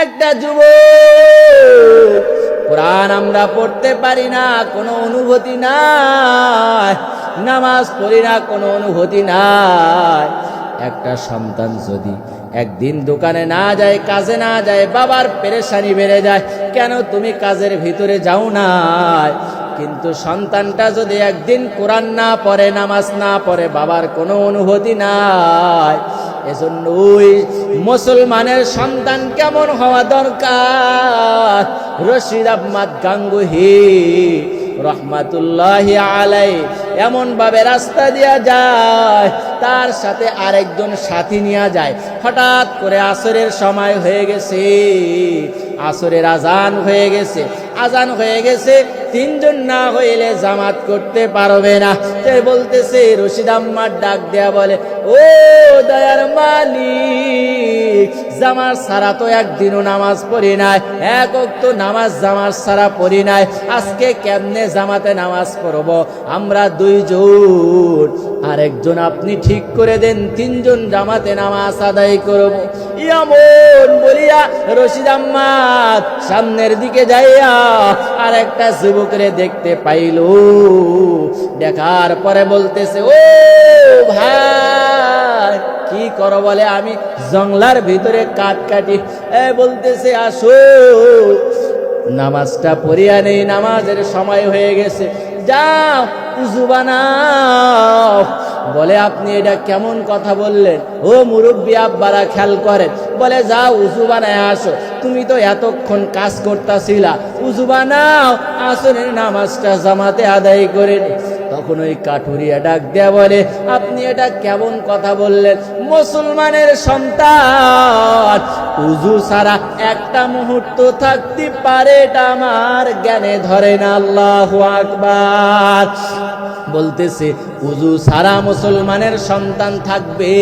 একটা যুবক, কোরআন আমরা পড়তে পারি না, কোনো অনুভূতি নাই, নামাজ পড়ি না, কোনো অনুভূতি নাই। একটা সন্তান যদি একদিন দোকানে না যায়, কাজে না যায়, বাবার পেরেশানি বেড়ে যায়, কেন তুমি কাজের ভিতরে যাও না? কিন্তু সন্তানটা যদি একদিন কোরআন না পড়ে, নামাজ না পড়ে, বাবার কোনো অনুভূতি নাই। এজন্য ওই মুসলমানের সন্তান কেমন হওয়া দরকার? রশিদ আহমদ গাঙ্গুহি রহমাতুল্লাহি আলাইহি এমন ভাবে রাস্তা দিয়া যায়, তার সাথে আরেকজন সাথী নিয়ে যায়। হঠাৎ করে আসরের সময় হয়ে গেছে, আসরের আজান হয়ে গেছে, আজান হয়ে গেছে, তিনজন না হইলে জামাত করতে পারবে না। তাই বলতেছে, রশিদ আহমদ ডাক দেয়া বলে, ও দয়ার মালিক, জামাত ছাড়া তো একদিনও নামাজ পড়ি নাই, এক ওয়াক্ত নামাজ জামাত ছাড়া পড়ি নাই, আজকে কেমনে জামাতে নামাজ পড়ব? আমরা দুইজন, আরেকজন আপনি ঠিক করে দেন, তিনজন জামাতে নামাজ আদায় করব। এমন বলিয়া রশিদ আহমদ সামনের দিকে যাইয়া আর একটা যুবকরে দেখতে পাইল। দেখার পরে বলতেছে, ও ভাই কি করো? বলে, আমি জংলার ভিতরে কাঠ কাটি। বলতেছে, আসো নামাজটা পড়িয়া নেই, নামাজের সময় হয়ে গেছে, যাও উযু বানাও। বলে, আপনি এটা কেমন কথা বললেন? ও মুরব্বী আব্বারা খেয়াল করেন। বলে, যাও উযু বানায় আসো, তুমি তো এতক্ষণ কাজ করতেছিলা, উযু বানাও, আসরের নামাজটা জামাতে আদায় করে নে। তখন ওই কাঠুরিয়া ডাক দেয়া বলে, আপনি এটা কেমন কথা বললেন? মুসলমানের সন্তান উযু ছাড়া একটা মুহূর্ত থাকতে পারে, এটা আমার জ্ঞানে ধরে না। আল্লাহু আকবার। বলতেছে, উযু ছাড়া মুসলমানের সন্তান থাকবে,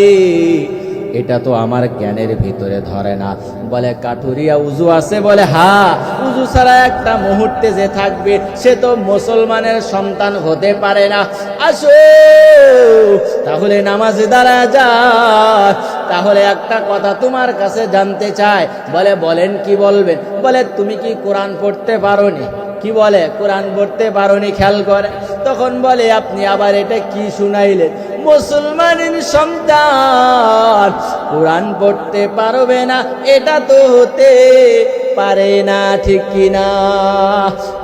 এটা তো আমার জ্ঞানের ভিতরে ধরে না। বলে, কাঠুরিয়া উযু আছে? বলে, হ্যাঁ, উযু ছাড়া একটা মুহূর্তে যে থাকবে সে তো মুসলমানের সন্তান হতে পারে না। আসো তাহলে নামাজে দাঁড়ায় যায়। তাহলে একটা কথা তোমার কাছে জানতে চাই। বলে, বলেন, কি বলবেন? বলে, তুমি কি কোরআন পড়তে পারোনি? কি বলে, কোরআন পড়তে পারোনি? খেয়াল করে। তখন বলে, আপনি আবার এটা কি শুনাইলেন? মুসলমানের সন্তান কোরআন পড়তে পারবে না, এটা তো হতে পারে না, ঠিক কিনা?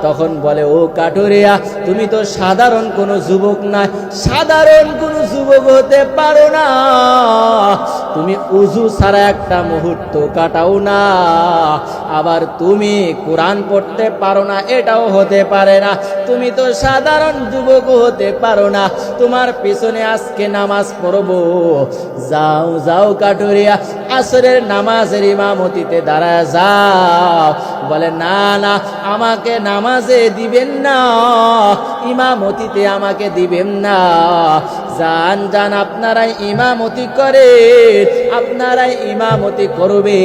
তখন বলে, ও কাঠুরিয়া, তুমি তো সাধারণ কোনো যুবক না, সাধারণ কোনো যুবক হতে পারো না, তুমি উযু ছাড়া একটা মুহূর্ত কাটাও না, আবার তুমি কোরআন পড়তে পারো না, এটাও হতে পারে না। তুমি তো সাধারণ যুবক হতে পারো না, তোমার পিছনে আজকে নামাজ পড়বো। যাও যাও কাঠুরিয়া, আসরের নামাজের ইমামতিতে দাঁড়ায় যাও। বলে, না না, আমাকে নামাজে দিবেন না, ইমামতিতে আমাকে দিবেন না। যান যান, আপনারাই ইমামতি করে, আপনারাই ইমামতি করবে,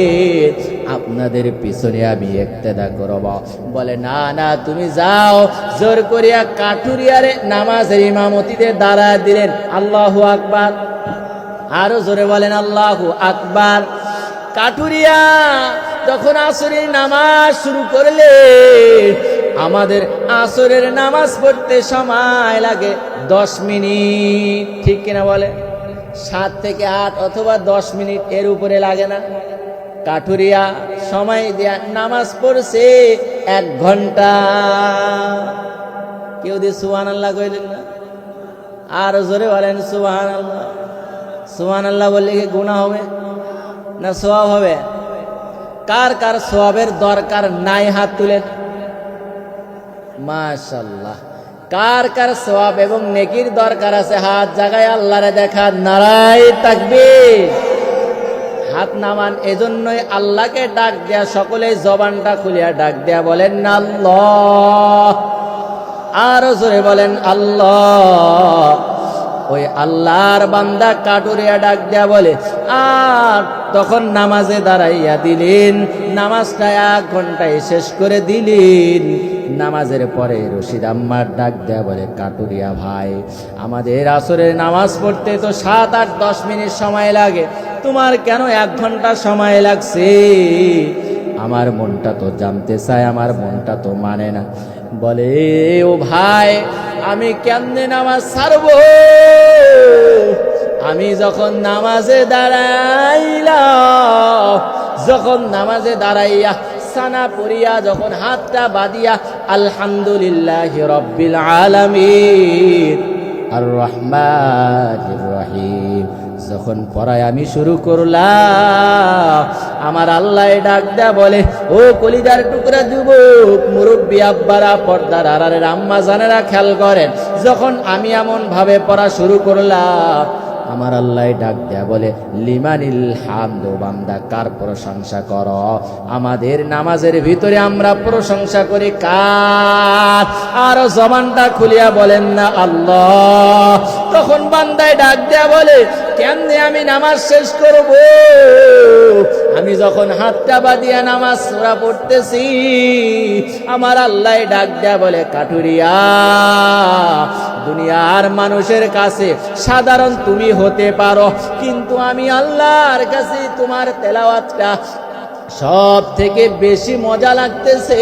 আপনাদের পিছনে আমি ইক্তেদা করব। বলে, না না, তুমি যাও। জোর করিয়া কাঠুরিয়ারে নামাজের ইমামতিতে দাঁড়া দিলেন। আল্লাহু আকবার। আরো জোরে বলেন, আল্লাহু আকবার। কাঠুরিয়া যখন আসরের নামাজ শুরু করলে, আমাদের আসরের নামাজ পড়তে সময় লাগে 10 মিনিট, ঠিক কিনা বলে? 7 থেকে 8 অথবা 10 মিনিট, এর উপরে লাগে না। কাঠুরিয়া সময় দেয়া নামাজ পড়ছে 1 ঘন্টা। কেউ দিয়ে সুবহানাল্লাহ কইলেন না? আর জোরে বলেন সুবহানাল্লাহ। সুবহানাল্লাহ বললে কি গুনাহ হবে না সওয়াব হবে? কার কার সওয়াবের দরকার নাই হাত তুলেন। মাশাআল্লাহ। কার কার সওয়াব এবং নেকির দরকার আছে হাত জাগায় আল্লাহরে দেখা। নারায়ে তাকবীর। হাত নামান। এজন্যই আল্লাহকে ডাক দেয়া, সকলে জবানটা খুলিয়া ডাক দেয়া বলেন না আল্লাহ। আরো জোরে বলেন আল্লাহ। ওই আল্লাহর বান্দা কাটুরিয়া ডাক দেয়া বলে, আর তখন নামাজে দাঁড়াইয়া দিলেন, নামাজটা 1 ঘন্টায় শেষ করে দিলেন। নামাজের পরে রশিদ আম্মার ডাক দেয়া বলে, কাটুরিয়া ভাই, আমাদের আসরের নামাজ পড়তে তো 7, 8, 10 মিনিট সময় লাগে, তোমার কেন 1 ঘন্টা সময় লাগছে? আমার মনটা তো জানতে চায়, আমার মনটা তো মানে না। বলে ও ভাই, আমি কেমনে নামাজ ছাড়বো? আমি যখন নামাজে দাঁড়াইলাম, যখন নামাজে দাঁড়াইয়া সানা পড়িয়া যখন হাতটা বাঁধিয়া আলহামদুলিল্লাহি রাব্বিল আলামিন আর রহমানির রহিম যখন পড়ায় আমি শুরু করলাম, আমার আল্লাহ ডাক দেয়া বলে, ও কলিজার টুকরা যুবক, মুরব্বী আব্বারা, পর্দার আড়ালের আম্মা জানেরা খেয়াল করেন, যখন আমি এমন ভাবে পড়া শুরু করলাম, আমার আল্লাহ ডাক দেয়া বলে, লিমানিল হামদু, বান্দা কার প্রশংসা কর? আমাদের নামাজের ভিতরে আমরা প্রশংসা করি কার? আর জবানটা খুলিয়া বলেন না আল্লাহ। তখন বান্দায় ডাক দেয়া বলে, কেমনে আমি নামাজ শেষ করব? আমি যখন হাতটা বাঁধিয়া নামাজ সূরা পড়তেছি, আমার আল্লাহ ডাক দেয়া বলে, কাটুরিয়া, দুনিয়ার মানুষের কাছে সাধারণ তুমি হতে পারো, কিন্তু আমি আল্লাহর কাছে তোমার তেলাওয়াতটা সব থেকে বেশি মজা লাগতেছে।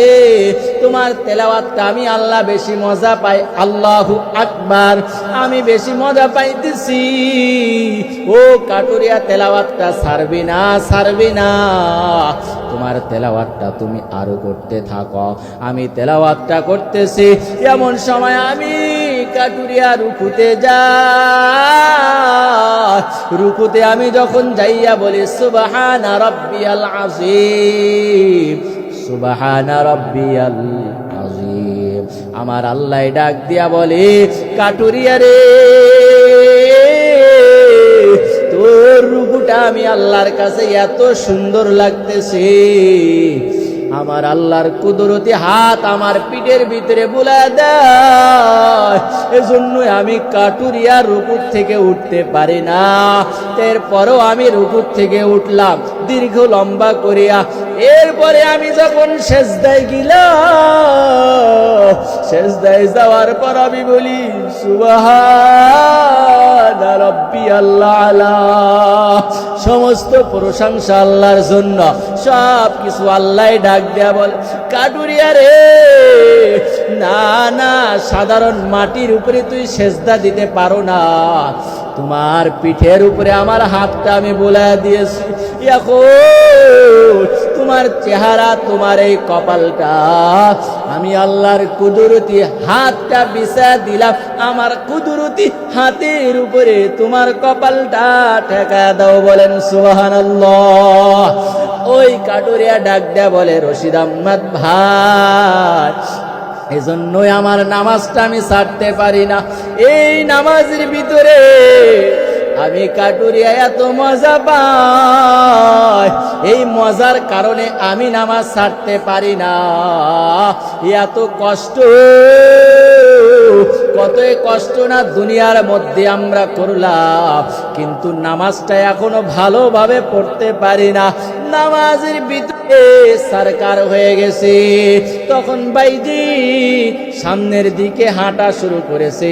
তোমার তেলাওয়াতটা আমি আল্লাহ বেশি মজা পাই। আল্লাহু আকবার, আমি বেশি মজা পাইতেছি। ও কাটুরিয়া, তেলাওয়াতটা ছাড়বি না, ছাড়বি না। তোমার তেলাওয়াতটা তুমি আরো করতে থাকো, আমি তেলাওয়াতটা করতেছি। এমন সময় আমি কাটুরিয়া রুকুতে যাই। রুকুতে আমি যখন যাইয়া বলি সুবহানা রাব্বিয়াল আযীম, সুবহানা রাব্বিয়াল আযীম, আমার আল্লাহ ডাক দিয়া বলে, কাটুরিয়া রে, তোর রুকুটা আমি আল্লাহর কাছে এত সুন্দর লাগতেছে, আমার আল্লাহর কুদরতি হাত আমার পিঠের ভিতরে বুলায় দেয়, এজন্যই আমি কাটুরিয়া রুকুর থেকে উঠতে পারি না। এরপরও আমি রুকুর থেকে উঠলাম দীর্ঘ লম্বা করিয়া। এরপরে আমি যখন সেজদায় গেলাম, সেজদায় যাওয়ার পর আমি বলি সুবহানা রাব্বিয়াল আলা, সমস্ত প্রশংসা আল্লাহর জন্য, সব কিছু আল্লাহ ডাক দেয়া বলে, কাটুরিয়া রে, না না, সাধারণ মাটির উপরে তুই সেজদা দিতে পারো না, তোমার পিঠের উপরে আমার হাতটা আমি বুলাইয়া দিয়েছি। এখন তোমার চেহারা, তোমার এই কপালটা আমি আল্লাহর কুদরতি হাতটা বিছায়া দিলাম, আমার কুদরতি হাতের উপরে তোমার কপালটা ঠেকা দাও। বলেন সুবহানাল্লাহ। ওই কাটুরিয়া ডাক দেয়া বলে, রশিদ আহমদ ভাই, এজন্যই আমার নামাজটা আমি ছাড়তে পারি না। এই নামাজের ভিতরে আমি কাটুরিয়া এত মজা পাই, এই মজার কারণে আমি নামাজ ছাড়তে পারি না। এত কষ্ট, কতই কষ্ট না দুনিয়ার মধ্যে আমরা করলাম, কিন্তু নামাজটা এখনো ভালোভাবে পড়তে পারি না। নামাজের ভিতরে সরকার হয়ে গেছে। তখন বাইজি সামনের দিকে হাঁটা শুরু করেছে।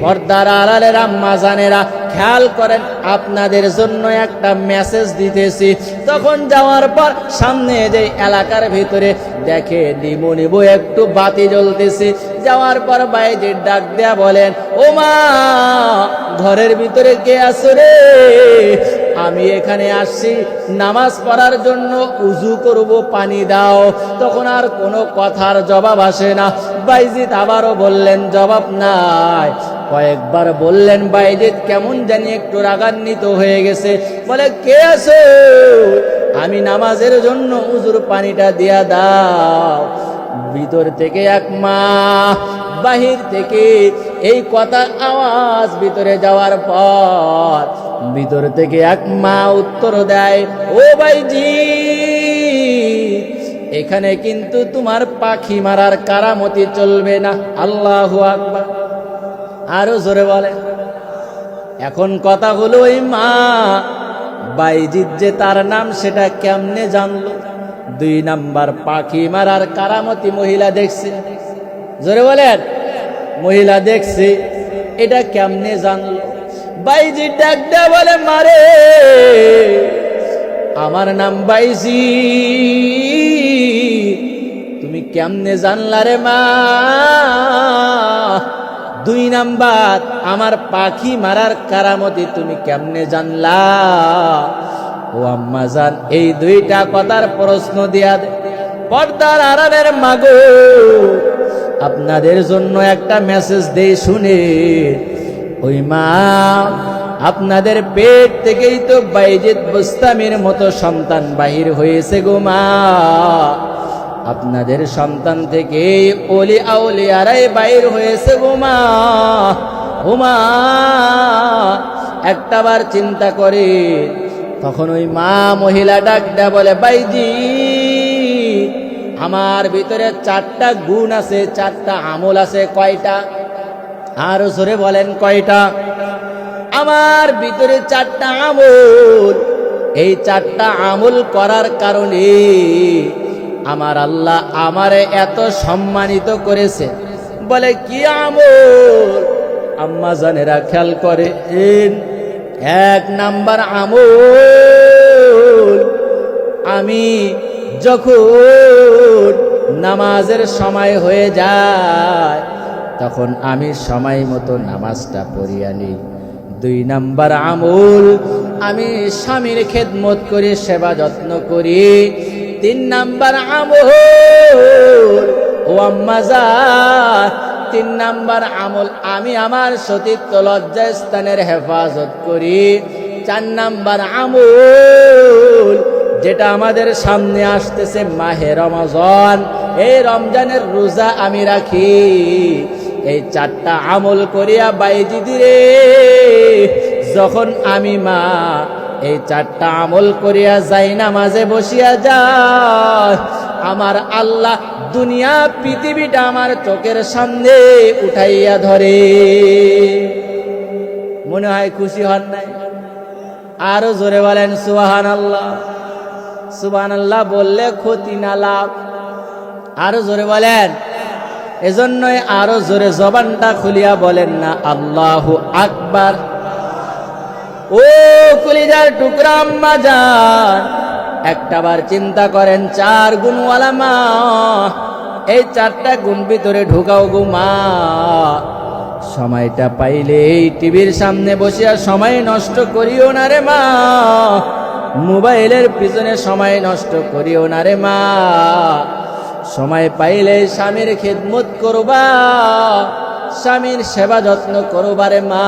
পর্দার আড়ালের আম্মা জানেরা খেয়াল করেন, আপনাদের জন্য একটা মেসেজ দিতেছি। তখন যাওয়ার পর সামনে যে এলাকার ভিতরে দেখে নিবো একটু বাতি জ্বলতেছে। যাওয়ার পর বাইজির ডাক দেয়া বলেন, ও মা, ঘরের ভিতরে কে আছো রে? আমি এখানে আসছি নামাজ পড়ার জন্য, উজু করব, পানি দাও। তখন আর কোনো কথার জবাব আসে না। বাইজিদ আবারও বললেন, জবাব নাই। কয়েকবার বললেন, বাইজিদ কেমন জানি একটু রাগান্বিত হয়ে গেছে। বলে, কে আছো? আমি নামাজের জন্য উজুর পানিটা দিয়া দাও। ভিতর থেকে এক মা, বাহির থেকে এই কথা আওয়াজ ভিতরে যাওয়ার পর ভিতর থেকে এক মা উত্তর দেয়, ও বাইজি, এখানে কিন্তু তোমার পাখি মারার কারামতি চলবে না। আল্লাহু আকবার। আরো জোরে বলে। এখন কথা হলো, ওই মা বাইজিদ যে তার নাম সেটা কেমনে জানলো? 2 নাম্বার, পাখি মারার কারামতি মহিলা দেখছে। জোরে বলেন, মহিলা দেখছে, এটা কেমনে জানলো? বাইজি ডাক দেয়া বলে, মারে, আমার নাম বাইজি, কেমনে জানলা রে মা? 2 নাম্বার, আমার পাখি মারার কারামতি তুমি কেমনে জানলা? ও আম্মা জান, এই 2টা কথার প্রশ্ন দিয়া দে। পর্দার আড়ালের মাগো, আপনাদের জন্য একটা মেসেজ দেই শুনে। ওই মা, আপনাদের পেট থেকেই তো বাইজিদ বুস্তামির মতো সন্তান বাহির হয়েছে গো মা। আপনাদের সন্তান থেকে ওলি আউলিয়ারাই বাইর হয়েছে গো মা। ও মা, একটাবার চিন্তা করে। তখন ওই মা মহিলা ডাকটা বলে, বাইজি, আমার ভিতরে 4টা গুণ আছে, 4টা আমল আছে। কয়টা? আরো জোরে বলেন, কয়টা? আমার ভিতরে 4টা আমল। এই 4টা আমল করার কারণে আমার আল্লাহ আমারে এত সম্মানিত করেছে। বলে, কি আমল? আম্মা জানেরা খেয়াল করে, 1 নাম্বার আমল, আমি যখন নামাজের সময় হয়ে যায় তখন আমি সময় মতো নামাজটা পড়িয়া নিই। 2 নাম্বার আমল, আমি স্বামীর খেদমত করি, সেবা যত্ন করি। 3 নাম্বার আমল, ও আম্মা জান, 3 নাম্বার আমল, আমি আমার সতীত্ব লজ্জা স্থানের হেফাজত করি। 4 নাম্বার আমল, যেটা আমাদের সামনে আসতেছে মাহে রমজান, এই রমজানের রোজা আমি রাখি। এই 4টা আমল করিয়া বাইজিদি রে, যখন আমি মা এই 4টা আমল করিয়া যাই নামাজে বসিয়া যায়, আমার আল্লাহ দুনিয়া পৃথিবীটা আমার চোখের সামনে উঠাইয়া ধরে। মনে হয় খুশি হন নাই? আরো জোরে বলেন সুবহানাল্লাহ। সুবহানাল্লাহ বললে ক্ষতি না লাভ। আরো জোরে বলেন। এজন্যই আরো জোরে জবানটা খুলিয়া বলেন না আল্লাহু আকবার। ও কলিজার টুকরা আম্মা জান, একটাবার চিন্তা করেন, 4 গুণওয়ালা মা, এই 4টা গুণ ভিতরে ঢুকাও গো মা। সময়টা পাইলে এই টিভির সামনে বসিয়া সময় নষ্ট করিও না রে মা। মোবাইলের পিছনে সময় নষ্ট করিও না রে মা। সময় পাইলে স্বামীর খেদমত করবা, স্বামীর সেবা যত্ন করবা রে মা।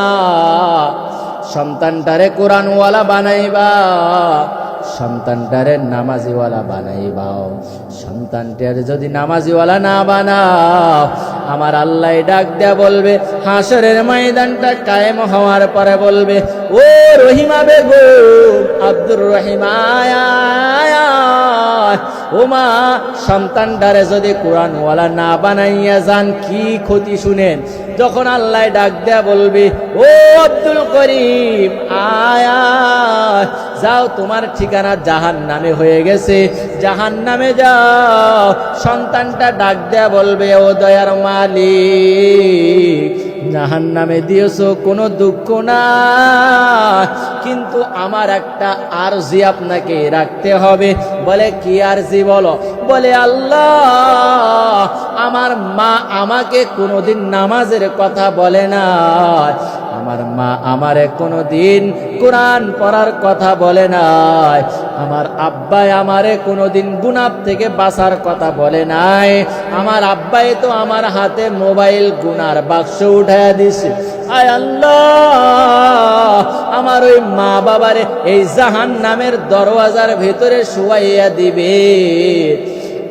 সন্তানটারে কোরআনওয়ালা বানাইবা, সন্তানটারে নামাজিওয়ালা বানাইবাও। সন্তানটারে যদি নামাজিওয়ালা না বানাও, আমার আল্লাহ ডাক দেয়া বলবে, হাসরের ময়দানটা কায়েম হওয়ার পরে বলবে, ও রহিমা বেগম, আব্দুর রহিম আয়া, ও মা, সন্তানটারে যদি কোরআনওয়ালা না বানাইয়া যান কি ক্ষতি শুনেন। যখন আল্লাহ ডাক দেয়া বলবে, ও আব্দুল করিম আয়া, যাও, তোমার ঠিকানা জাহান্নামে হয়ে গেছে, জাহান্নামে যাও। সন্তানটা ডাক দেয়া বলবে, ও দয়ার মালিক, জাহান্নামে দিয়েছো কোনো দুঃখ না, কিন্তু আমার একটা আরজি আপনাকে রাখতে হবে। বলে, কি আরজি বলো? বলে, আল্লাহ, আমার মা আমাকে কোনোদিন নামাজের কথা বলে না, আমার মা আমারে কোনোদিন কোরআন পড়ার কথা বলে নাই, আমার আব্বাই আমারে কোনোদিন গুনাহ থেকে বাঁচার কথা বলে নাই, আমার আব্বাই তো আমার হাতে মোবাইল গুনার বাক্স উঠাইয়া দিছে। আয় আল্লাহ, আমার ওই মা বাবারে এই জাহান্নামের দরওয়াজার ভিতরে শুয়াইয়া দিবে।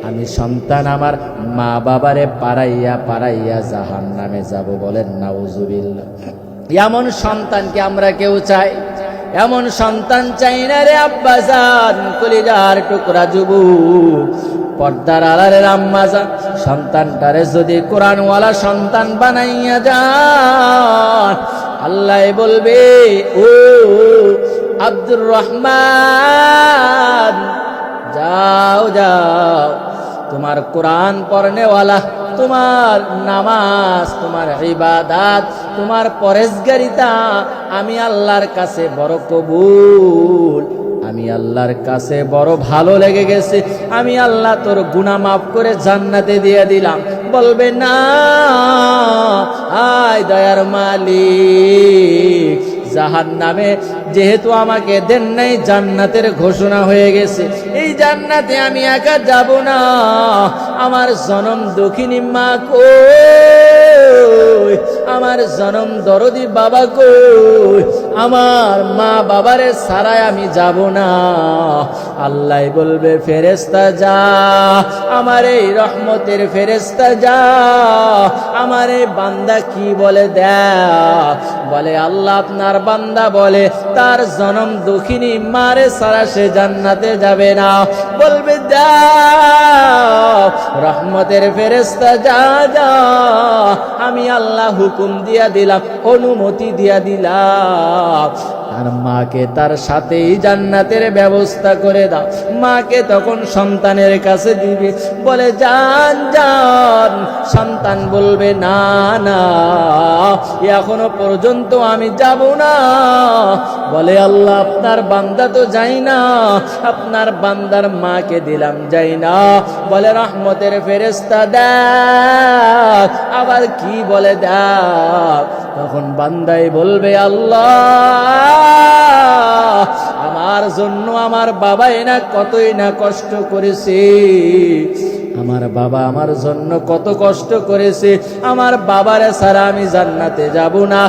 আমি সন্তান আমার মা বাবারে পারাইয়া পারাইয়া জাহান্নামে যাব। বলেন নাউজুবিল্লাহ। এমন সন্তানকে আমরা কেউ চাই? এমন সন্তান চাই না রে আব্বাজান, কলিজার টুকরা যুবক, পর্দার আড়ালের আম্মা জান, সন্তানটারে যদি কোরআনওয়ালা সন্তান বানাইয়া যান, আল্লাহ বলবে, ও আব্দুর রহমান, যাও যাও, তোমার কোরআন পড়নেওয়ালা, তোমার নামাজ, তোমার ইবাদত, তোমার পরেজগারিতা আমি আল্লাহর কাছে বড় কবুল। আমি আল্লাহর কাছে বড় ভালো লেগে গেছে, আমি আল্লাহ তোর গুনাহ মাফ করে জান্নাতে দিয়ে দিলাম। বলবে না, আয় দয়ার মালিক, জাহান্নামে যেহেতু আমাকে দেন নাই, জান্নাতের ঘোষণা হয়ে গেছে, এই জান্নাতে আমি একা যাব না। আমার জনম দক্ষিণী মা কই, আমার জনম দরদি বাবা কই, আমার মা বাবারে ছাড়াই আমি যাব না। আল্লাহ বলবে, ফেরেশতা যা, আমার এই রহমতের ফেরেশতা যা, আমার এই বান্দা কি বলে দেখ। বলে আল্লাহ আপনার বান্দা বলে তার জনম দক্ষিণী মারে ছাড়া সে জান্নাতে যাবে না। বলবে যা, রহমতের ফেরেশতা যা যা, আমি আল্লাহ হুকুম দিয়া দিলাম, অনুমতি দিয়া দিলাম, আর মাকে তার সাথেই জান্নাতের ব্যবস্থা করে দাও। মাকে তখন সন্তানের কাছে দিবে, বলে যান যান। সন্তান বলবে না না, এখনো পর্যন্ত আমি যাব না। বলে আল্লাহ আপনার বান্দা তো যাই না, আপনার বান্দার মাকে দিলাম, যাই না। বলে রহমতের ফেরেশতা দেখ, আবার কি বলে দেখ। তখন বান্দাই বলবে আল্লাহ, আমার জন্য আমার বাবাই না কতই না কষ্ট করেছে, আমার বাবা আমার জন্য কত কষ্ট করেছে, আমার বাবারে ছাড়া আমি জান্নাতে যাব না।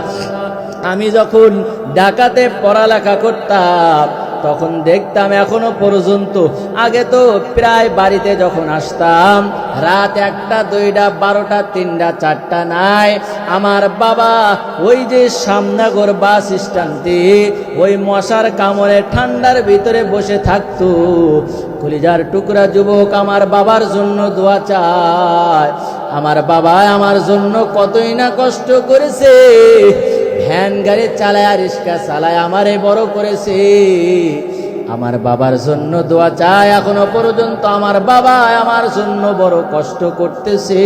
আমি যখন ঢাকাতে পড়ালেখা করতাম তখন দেখতাম এখনো পর্যন্ত, আগে তো প্রায় বাড়িতে যখন আসতাম রাত 1টা 2টা 12টা 3টা 4টা নাই, আমার বাবা ওই যে সামনাগর বাস স্ট্যান্ডে ওই মশার কামড়ে ঠান্ডার ভিতরে বসে থাকতো। কলিজার টুকরা যুবক আমার বাবার জন্য দোয়া চায়। আমার বাবা আমার জন্য কতই না কষ্ট করেছে, ভ্যান গাড়ি চালায়, রিক্সা চালায় আমারে বড় করেছে। আমার বাবার জন্য দোয়া চায়, এখনো পর্যন্ত আমার বাবা আমার জন্য বড় কষ্ট করতেছে।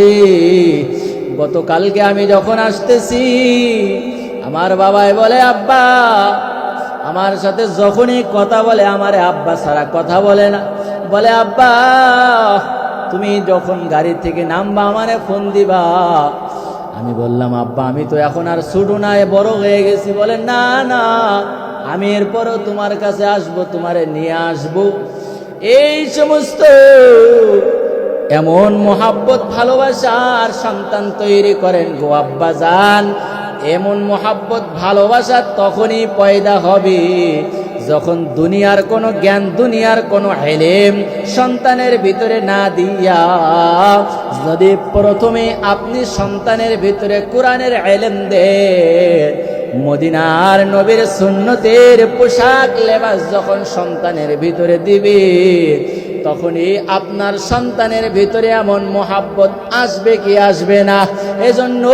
গতকালকে আমি যখন আসতেছি, আমার বাবাই বলে আব্বা, আমার সাথে যখনই কথা বলে আমারে আব্বা ছাড়া কথা বলে না। বলে আব্বা তুমি যখন গাড়ি থেকে নামবা আমারে ফোন দিবা। আমি বললাম আব্বা আমি তো এখন আর ছোট নাই, বড় হয়ে গেছি। বলে না না, আমি এরপরও তোমার কাছে আসবো, তোমারে নিয়ে আসবো। এই সমস্ত এমন মোহাব্বত ভালোবাসার সন্তান তৈরি করেন গো আব্বা জান। এমন মোহাব্বত ভালোবাসা তখনই পয়দা হবে যখন দুনিয়ার কোনো জ্ঞান, দুনিয়ার কোনো ইলম সন্তানের ভিতরে না দিয়া, যদি প্রথমে আপনি সন্তানের ভিতরে কোরআনের ইলম দেন, মদিনার নবীর সুন্নতের পোশাক লেবাস যখন সন্তানের ভিতরে দিবে, তখনই আপনার সন্তানের ভিতরে এমন মোহাব্বত আসবে কি আসবে না। এজন্য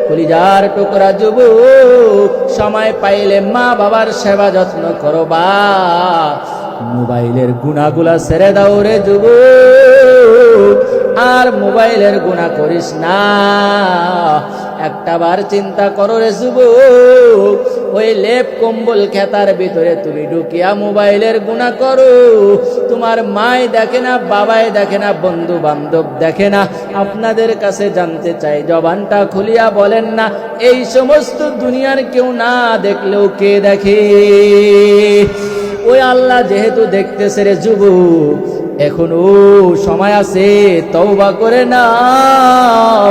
কলিজার টুকরা যুবক, সময় পাইলে মা বাবার সেবা যত্ন করবা। মোবাইলের গুনাহগুলা ছেড়ে দাও রে যুবক, আর মোবাইলের গুনাহ করিস না। একটাবার চিন্তা করো রে যুবক, ওই লেপ কম্বল খেতার ভিতরে তুমি ঢুকিয়া মোবাইলের গুনাহ করো, তোমার মায় দেখে না, বাবাই দেখে না, বন্ধু বান্ধব দেখে না। আপনাদের কাছে জানতে চাই, জবানটা খুলিয়া বলেন না, এই সমস্ত দুনিয়ার কেউ না দেখলেও কে দেখে? ওই আল্লাহ যেহেতু দেখতেছে রে যুবক, এখনো সময় আছে, তওবা করে নাও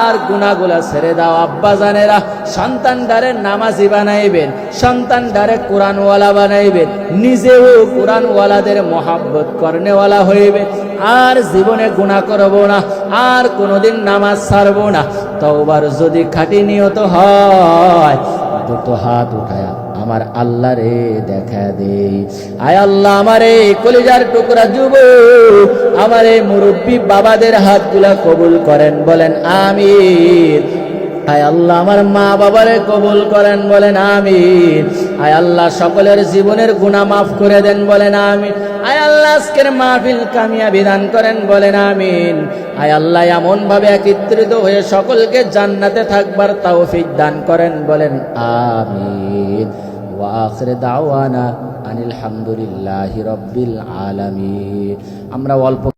আর গুনাহগুলা ছেড়ে দাও। আব্বা জানেরা, সন্তানটারে নামাজি বানাইবেন, সন্তানটারে কোরআনওয়ালা বানাইবেন, নিজেও কোরআনওয়ালাদের মহাব্বত করনেওয়ালা হইবে। আর জীবনে গুনাহ করব না, আর কোনোদিন নামাজ ছাড়ব না। তওবার যদি খাঁটি নিয়ত হয়, দুটো হাত উঠায়া আমার আল্লাহ রে দেখা দে। আয় আল্লাহ, আমারে কলিজার টুকরা যুবক, আমারে মুরব্বী বাবাদের হাতগুলা কবুল করেন, বলেন আমিন। আয় আল্লাহ, আমার মা বাবারে কবুল করেন, বলেন আমিন। আয় আল্লাহ, সকলের জীবনের গুনাহ মাফ করে দেন, বলেন আমিন। আয় আল্লাহ, আজকের মাহফিল কামিয়াবি দান করেন, বলেন আমিন। আয় আল্লাহ, এমন ভাবে একত্রিত হয়ে সকলকে জান্নাতে থাকবার তৌফিক দান করেন, বলেন আমিন। ওয়া আখিরু দাওয়ানা আনিল হামদুলিল্লাহি রাব্বিল আলামিন। আমরা অল্প